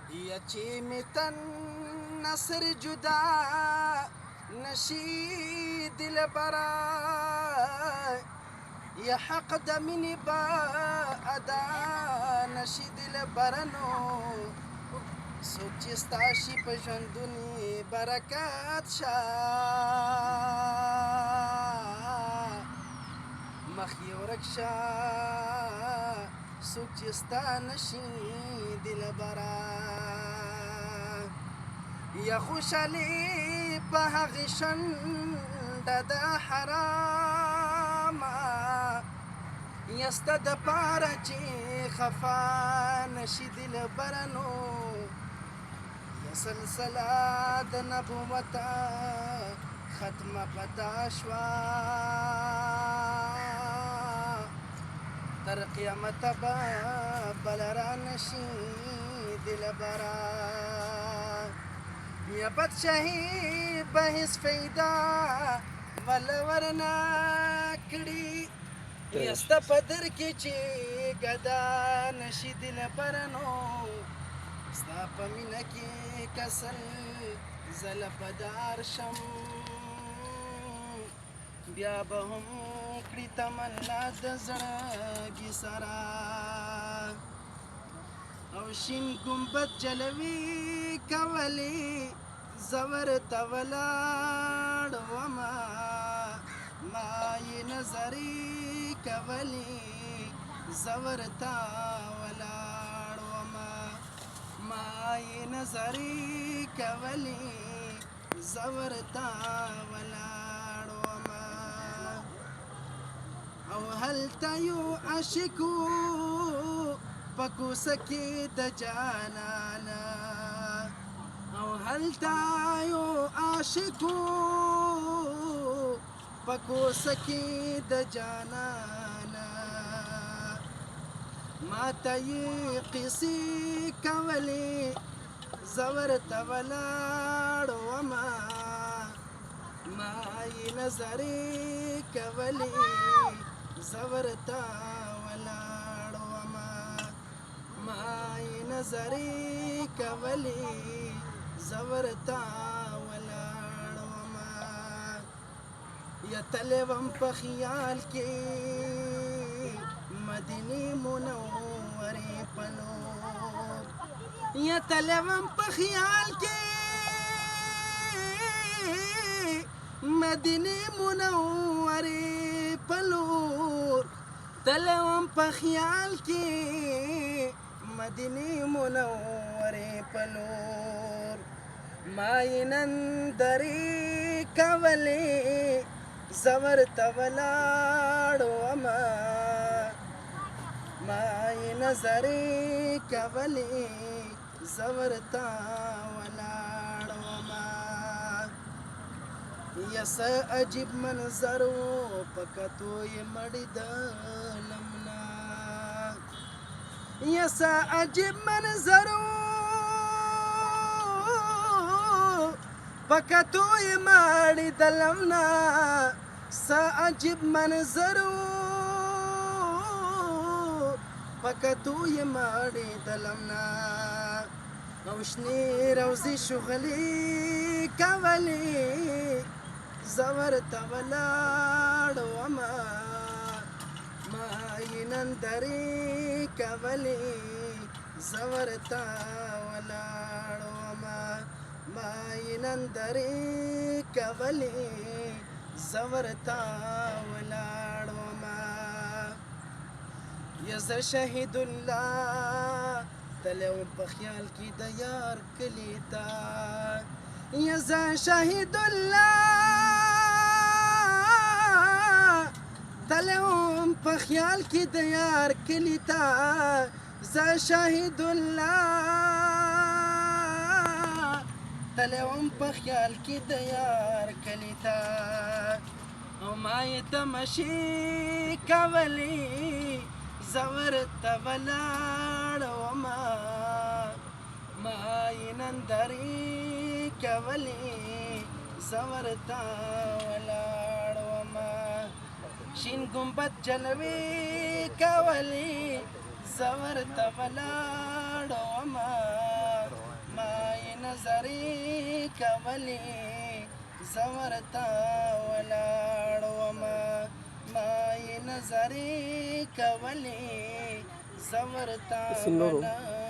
یا چې مې تن نصر جدا نشي دلبرا یا حق د مینې به ادا نشي دلبرنو څوک چې ستا شي په ژوندونې برکت شه مخ یې ورک شه څوک چې ستا نشي دلبرا یا خوشحالي په هغې شنډه د حرامه یا ستا دپاره چې خفا نشي دلبرنو یا سلسله د نبوته ختمه پتا شوه تر قیامته به بل را نشي دلبرا یا بدشاهي به هېڅ فایده وله ورنه کړي یا ستا په در کې چې ګدا نشي دلبرنو ستا په مینه کې کسل زه لپدار شم بیا به هم کړي تمنا د زړګي سره او شین ګمبد جلوي کولی زه ورته ولاړ ومه ما یې نظرې کولی زه ورته ولاړ ومه ما یې نظرې کولی زه ورته ولاړ ومه او هلته یو عاشقو په کوڅه کې د جانانه او هلته یو عاشقو په کوڅه کې د جانانه ماته یې قصې کولې زه ورته ولاړ ومه ما یې نظرې کولې زه ورته ولاړ ومه ما یې نظرې کولې زه ورته ولاړ ومه یا تللی وم په خیال کې مدینې منورې په لور یا تللی وم په خیال کې مدینې منورې په لور تللی وم په خیال کې مدینې منورې په لور ما یې نندرې کولې زه ورته ولاړ ومه ما یې نظرې کولې زه ورته ولاړ ومه یا څه عجیب منظر و په کتو یې مړې د لمنه یا څه عجیب منظر و په کتو یې مړې د لمنه څه عجیب منظر و په کتو یې مړې د لمنه او شنې روضې شغلې کولې زه ورته ولاړ ومه ما یې نندرې کولې زه ورته ولاړ ومه ما یې نندرې کولې زه ورته ولاړ ومه یا زه شهید الله تللی وم په خیال کې د یار کلي ته یا زه شهید الله تللی وم په خیال کې د یار کلي ته زه شهید الله تللی وم په خیال کې د یار کلي ته او ما یې تماشې کولې زه ورته ولاړ ومه ما یې نندرې کولې زه ورته ولاړ ومه شین ګمبد جلوې کولې زه ورته ولاړ ومه کولې زورتا ولاړ وما ما یې نظرې کولې زورتا سندرو. ولاړ